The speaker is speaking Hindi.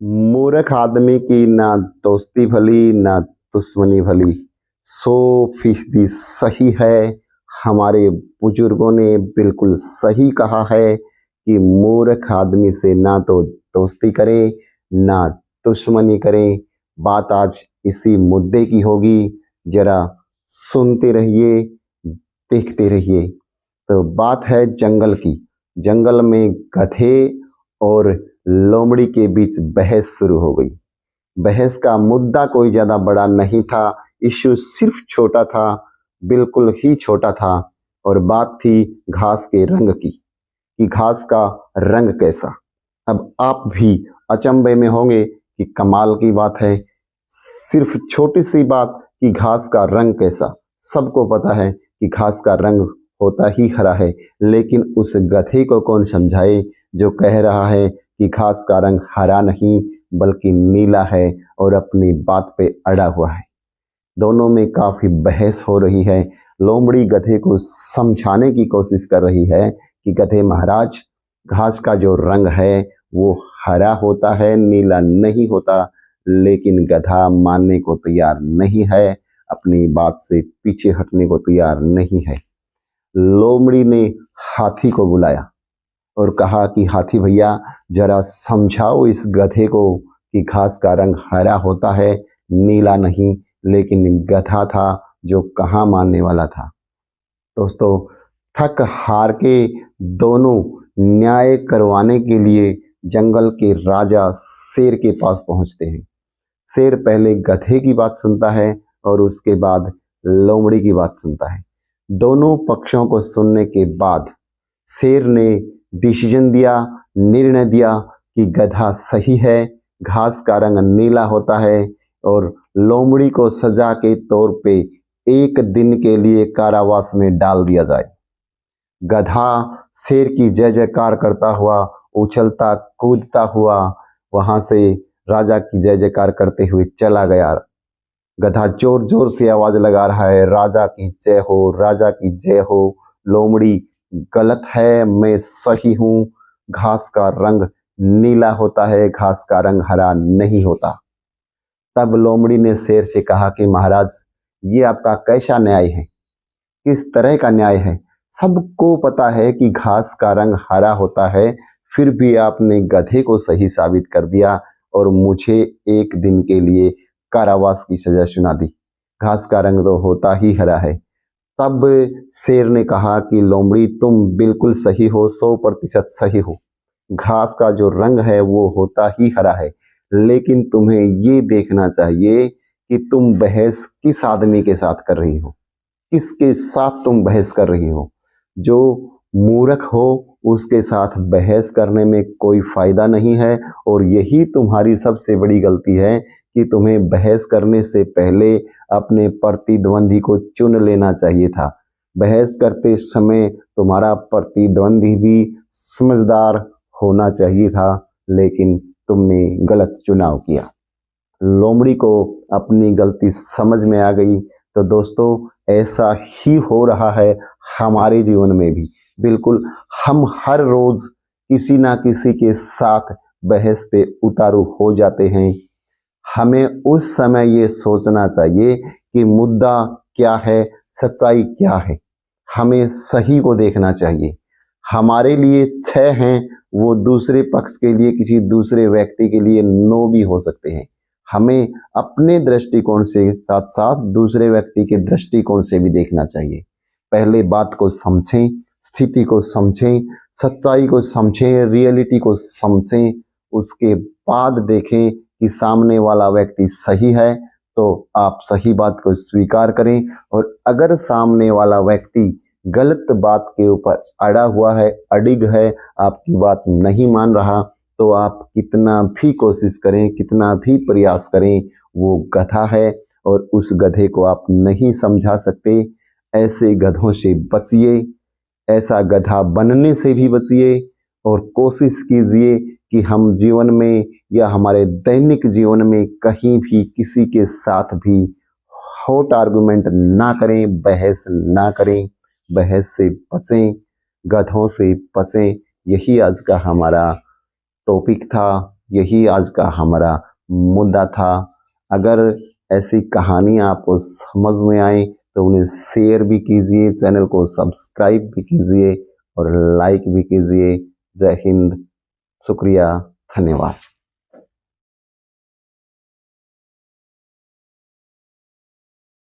मूर्ख आदमी की ना दोस्ती भली ना दुश्मनी भली। 100% सही है। हमारे बुजुर्गों ने बिल्कुल सही कहा है कि मूर्ख आदमी से ना तो दोस्ती करें ना दुश्मनी करें। बात आज इसी मुद्दे की होगी। जरा सुनते रहिए, देखते रहिए। तो बात है जंगल की। जंगल में गधे और लोमड़ी के बीच बहस शुरू हो गई। बहस का मुद्दा कोई ज़्यादा बड़ा नहीं था, इश्यू सिर्फ छोटा था, बिल्कुल ही छोटा था। और बात थी घास के रंग की, कि घास का रंग कैसा। अब आप भी अचंभे में होंगे कि कमाल की बात है, सिर्फ छोटी सी बात कि घास का रंग कैसा। सबको पता है कि घास का रंग होता ही हरा है, लेकिन उस गधे को कौन समझाए जो कह रहा है कि घास का रंग हरा नहीं बल्कि नीला है और अपनी बात पे अड़ा हुआ है। दोनों में काफी बहस हो रही है। लोमड़ी गधे को समझाने की कोशिश कर रही है कि गधे महाराज, घास का जो रंग है वो हरा होता है, नीला नहीं होता। लेकिन गधा मानने को तैयार नहीं है, अपनी बात से पीछे हटने को तैयार नहीं है। लोमड़ी ने हाथी को बुलाया और कहा कि हाथी भैया, जरा समझाओ इस गधे को कि घास का रंग हरा होता है, नीला नहीं। लेकिन गधा था जो कहाँ मानने वाला था। दोस्तों, थक हार के दोनों न्याय करवाने के लिए जंगल के राजा शेर के पास पहुंचते हैं। शेर पहले गधे की बात सुनता है और उसके बाद लोमड़ी की बात सुनता है। दोनों पक्षों को सुनने के बाद शेर ने डिसीजन दिया, निर्णय दिया कि गधा सही है, घास का रंग नीला होता है और लोमड़ी को सजा के तौर पे 1 दिन के लिए कारावास में डाल दिया जाए। गधा शेर की जय जयकार करता हुआ, उछलता कूदता हुआ वहां से राजा की जय जयकार करते हुए चला गया। गधा जोर जोर से आवाज लगा रहा है, राजा की जय हो, राजा की जय हो। लोमड़ी, गलत है, मैं सही हूँ, घास का रंग नीला होता है, घास का रंग हरा नहीं होता। तब लोमड़ी ने शेर से कहा कि महाराज, ये आपका कैसा न्याय है, किस तरह का न्याय है। सबको पता है कि घास का रंग हरा होता है, फिर भी आपने गधे को सही साबित कर दिया और मुझे 1 दिन के लिए कारावास की सजा सुना दी। घास का रंग तो होता ही हरा है। तब शेर ने कहा कि लोमड़ी, तुम बिल्कुल सही हो, 100% सही हो। घास का जो रंग है वो होता ही हरा है, लेकिन तुम्हें ये देखना चाहिए कि तुम बहस किस आदमी के साथ कर रही हो, किसके साथ तुम बहस कर रही हो। जो मूर्ख हो उसके साथ बहस करने में कोई फायदा नहीं है, और यही तुम्हारी सबसे बड़ी गलती है कि तुम्हें बहस करने से पहले अपने प्रतिद्वंदी को चुन लेना चाहिए था। बहस करते समय तुम्हारा प्रतिद्वंदी भी समझदार होना चाहिए था, लेकिन तुमने गलत चुनाव किया। लोमड़ी को अपनी गलती समझ में आ गई। तो दोस्तों, ऐसा ही हो रहा है हमारे जीवन में भी। बिल्कुल, हम हर रोज किसी ना किसी के साथ बहस पे उतारू हो जाते हैं। हमें उस समय ये सोचना चाहिए कि मुद्दा क्या है, सच्चाई क्या है। हमें सही को देखना चाहिए। हमारे लिए 6 हैं, वो दूसरे पक्ष के लिए, किसी दूसरे व्यक्ति के लिए 9 भी हो सकते हैं। हमें अपने दृष्टिकोण से साथ साथ दूसरे व्यक्ति के दृष्टिकोण से भी देखना चाहिए। पहले बात को समझें, स्थिति को समझें, सच्चाई को समझें, रियलिटी को समझें। उसके बाद देखें कि सामने वाला व्यक्ति सही है तो आप सही बात को स्वीकार करें, और अगर सामने वाला व्यक्ति गलत बात के ऊपर अड़ा हुआ है, अडिग है, आपकी बात नहीं मान रहा, तो आप कितना भी कोशिश करें, कितना भी प्रयास करें, वो गधा है और उस गधे को आप नहीं समझा सकते। ऐसे गधों से बचिए, ऐसा गधा बनने से भी बचिए, और कोशिश कीजिए कि हम जीवन में या हमारे दैनिक जीवन में कहीं भी किसी के साथ भी हॉट आर्गुमेंट ना करें, बहस ना करें। बहस से बचें, गधों से बचें। यही आज का हमारा टॉपिक था। यही आज का हमारा मुद्दा था। अगर ऐसी कहानी आपको समझ में आए तो उन्हें शेयर भी कीजिए, चैनल को सब्सक्राइब भी कीजिए और लाइक भी कीजिए। जय हिंद, शुक्रिया, धन्यवाद।